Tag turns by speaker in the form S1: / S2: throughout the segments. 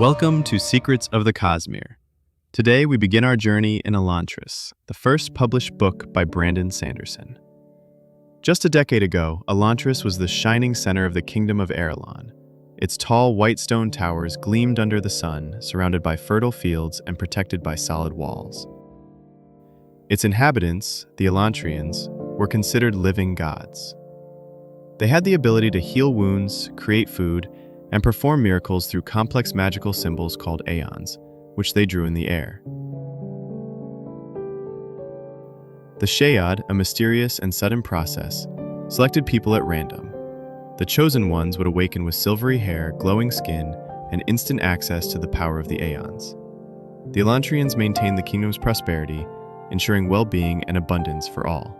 S1: Welcome to Secrets of the Cosmere. Today we begin our journey in Elantris, the first published book by Brandon Sanderson. Just a decade ago, Elantris was the shining center of the kingdom of Erelon. Its tall white stone towers gleamed under the sun, surrounded by fertile fields and protected by solid walls. Its inhabitants, the Elantrians, were considered living gods. They had the ability to heal wounds, create food, and perform miracles through complex magical symbols called aeons, which they drew in the air. The Shayad, a mysterious and sudden process, selected people at random. The chosen ones would awaken with silvery hair, glowing skin, and instant access to the power of the aeons. The Elantrians maintained the kingdom's prosperity, ensuring well-being and abundance for all.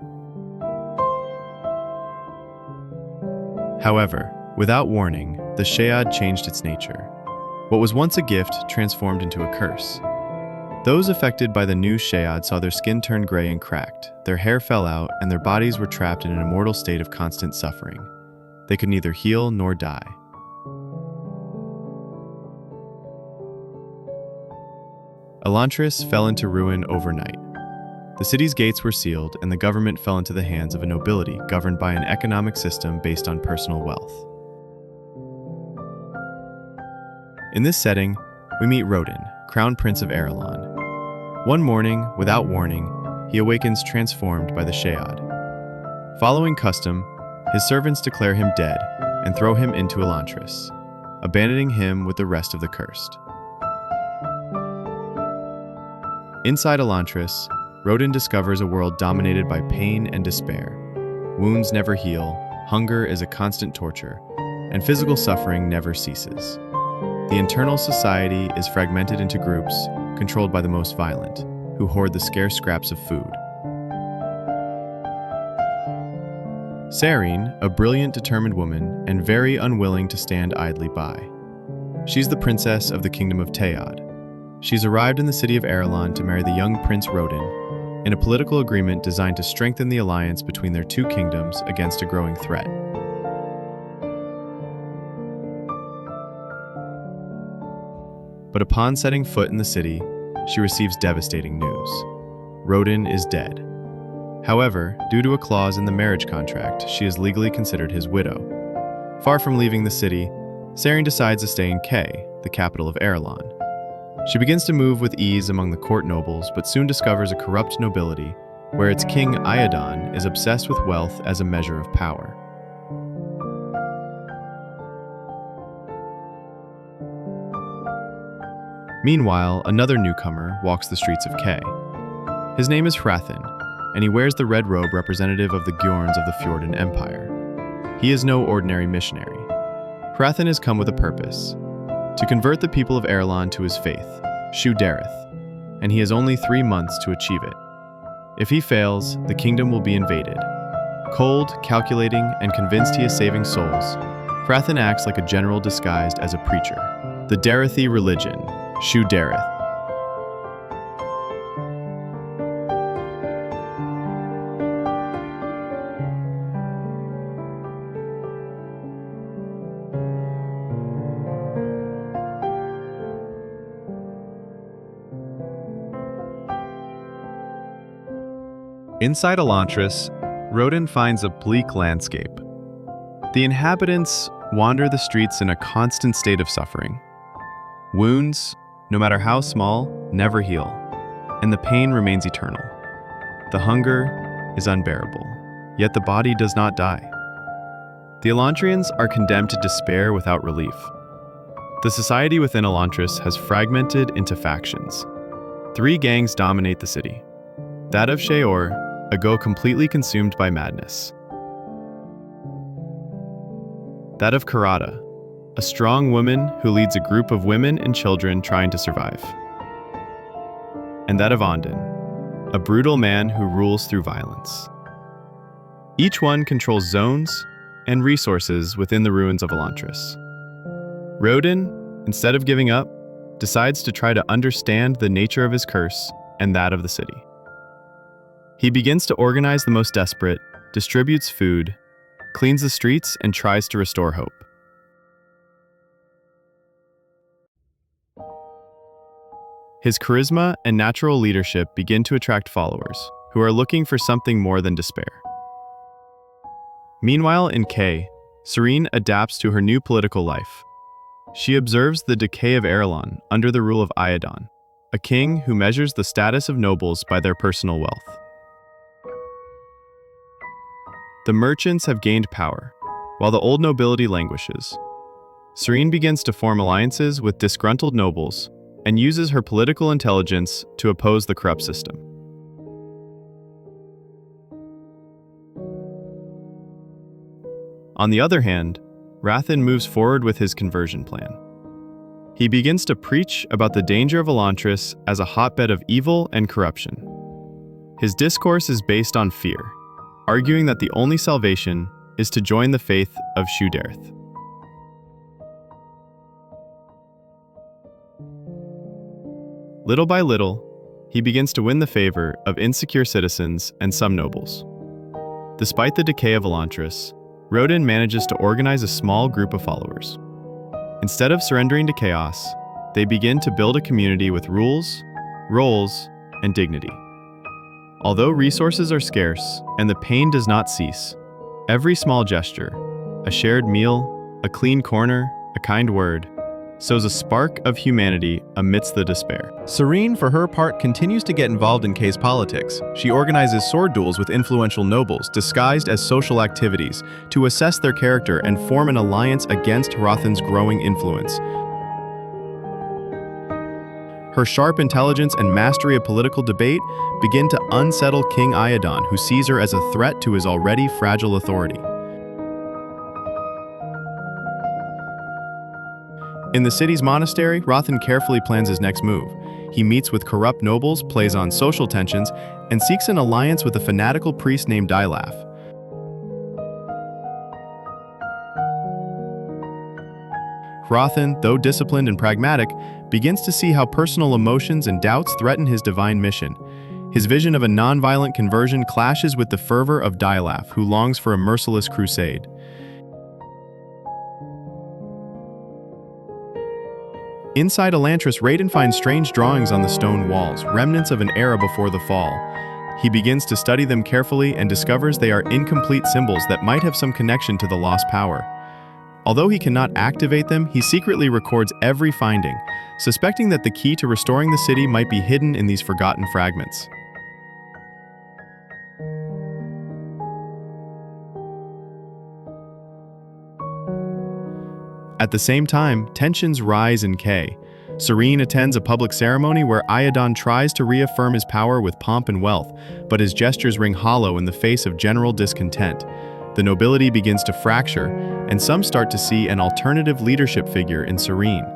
S1: However, without warning, the Shayad changed its nature. What was once a gift transformed into a curse. Those affected by the new Shayad saw their skin turn gray and cracked, their hair fell out, and their bodies were trapped in an immortal state of constant suffering. They could neither heal nor die. Elantris fell into ruin overnight. The city's gates were sealed, and the government fell into the hands of a nobility governed by an economic system based on personal wealth. In this setting, we meet Raoden, Crown Prince of Erelon. One morning, without warning, he awakens transformed by the Shayad. Following custom, his servants declare him dead and throw him into Elantris, abandoning him with the rest of the cursed. Inside Elantris, Raoden discovers a world dominated by pain and despair. Wounds never heal, hunger is a constant torture, and physical suffering never ceases. The internal society is fragmented into groups, controlled by the most violent, who hoard the scarce scraps of food. Sarene, a brilliant, determined woman, and very unwilling to stand idly by. She's the princess of the kingdom of Teod. She's arrived in the city of Erelon to marry the young Prince Raoden, in a political agreement designed to strengthen the alliance between their two kingdoms against a growing threat. But upon setting foot in the city, she receives devastating news. Raoden is dead. However, due to a clause in the marriage contract, she is legally considered his widow. Far from leaving the city, Sarene decides to stay in Kay, the capital of Erelon. She begins to move with ease among the court nobles, but soon discovers a corrupt nobility, where its king Raoden is obsessed with wealth as a measure of power. Meanwhile, another newcomer walks the streets of Kay. His name is Hrathen, and he wears the red robe representative of the Gjorns of the Fjorden Empire. He is no ordinary missionary. Hrathen has come with a purpose: to convert the people of Erelon to his faith, Shu-Dareth, and he has only 3 months to achieve it. If he fails, the kingdom will be invaded. Cold, calculating, and convinced he is saving souls, Hrathen acts like a general disguised as a preacher. The Darethi religion, Shu-Dareth. Inside Elantris, Raoden finds a bleak landscape. The inhabitants wander the streets in a constant state of suffering. Wounds, no matter how small, never heal, and the pain remains eternal. The hunger is unbearable, yet the body does not die. The Elantrians are condemned to despair without relief. The society within Elantris has fragmented into factions. 3 gangs dominate the city. That of Sheor, a Go completely consumed by madness. That of Karada, a strong woman who leads a group of women and children trying to survive. And that of Ondin, a brutal man who rules through violence. Each one controls zones and resources within the ruins of Elantris. Raoden, instead of giving up, decides to try to understand the nature of his curse and that of the city. He begins to organize the most desperate, distributes food, cleans the streets, and tries to restore hope. His charisma and natural leadership begin to attract followers, who are looking for something more than despair. Meanwhile, in K, Sarene adapts to her new political life. She observes the decay of Erelon under the rule of Iadon, a king who measures the status of nobles by their personal wealth. The merchants have gained power, while the old nobility languishes. Sarene begins to form alliances with disgruntled nobles and uses her political intelligence to oppose the corrupt system. On the other hand, Hrathen moves forward with his conversion plan. He begins to preach about the danger of Elantris as a hotbed of evil and corruption. His discourse is based on fear, arguing that the only salvation is to join the faith of Shuderth. Little by little, he begins to win the favor of insecure citizens and some nobles. Despite the decay of Elantris, Raoden manages to organize a small group of followers. Instead of surrendering to chaos, they begin to build a community with rules, roles, and dignity. Although resources are scarce and the pain does not cease, every small gesture, a shared meal, a clean corner, a kind word, sows a spark of humanity amidst the despair.
S2: Sarene, for her part, continues to get involved in K's politics. She organizes sword duels with influential nobles, disguised as social activities, to assess their character and form an alliance against Hrathen's growing influence. Her sharp intelligence and mastery of political debate begin to unsettle King Iadon, who sees her as a threat to his already fragile authority. In the city's monastery, Hrathen carefully plans his next move. He meets with corrupt nobles, plays on social tensions, and seeks an alliance with a fanatical priest named Dilaf. Hrathen, though disciplined and pragmatic, begins to see how personal emotions and doubts threaten his divine mission. His vision of a non-violent conversion clashes with the fervor of Dilaf, who longs for a merciless crusade. Inside Elantris, Raoden finds strange drawings on the stone walls, remnants of an era before the fall. He begins to study them carefully and discovers they are incomplete symbols that might have some connection to the lost power. Although he cannot activate them, he secretly records every finding, suspecting that the key to restoring the city might be hidden in these forgotten fragments. At the same time, tensions rise in K. Sarene attends a public ceremony where Iadon tries to reaffirm his power with pomp and wealth, but his gestures ring hollow in the face of general discontent. The nobility begins to fracture, and some start to see an alternative leadership figure in Sarene.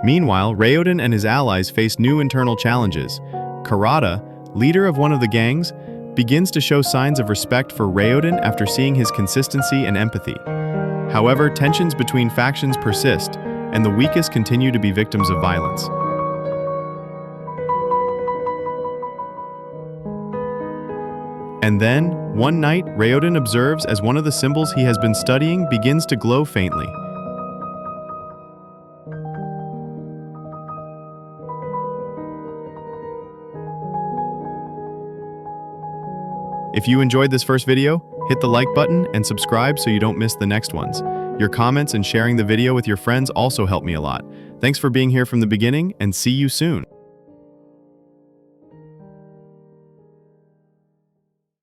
S2: Meanwhile, Raoden and his allies face new internal challenges. Karada, leader of one of the gangs, begins to show signs of respect for Raoden after seeing his consistency and empathy. However, tensions between factions persist, and the weakest continue to be victims of violence. And then, one night, Raoden observes as one of the symbols he has been studying begins to glow faintly. If you enjoyed this first video, hit the like button and subscribe so you don't miss the next ones. Your comments and sharing the video with your friends also help me a lot. Thanks for being here from the beginning, and see you soon.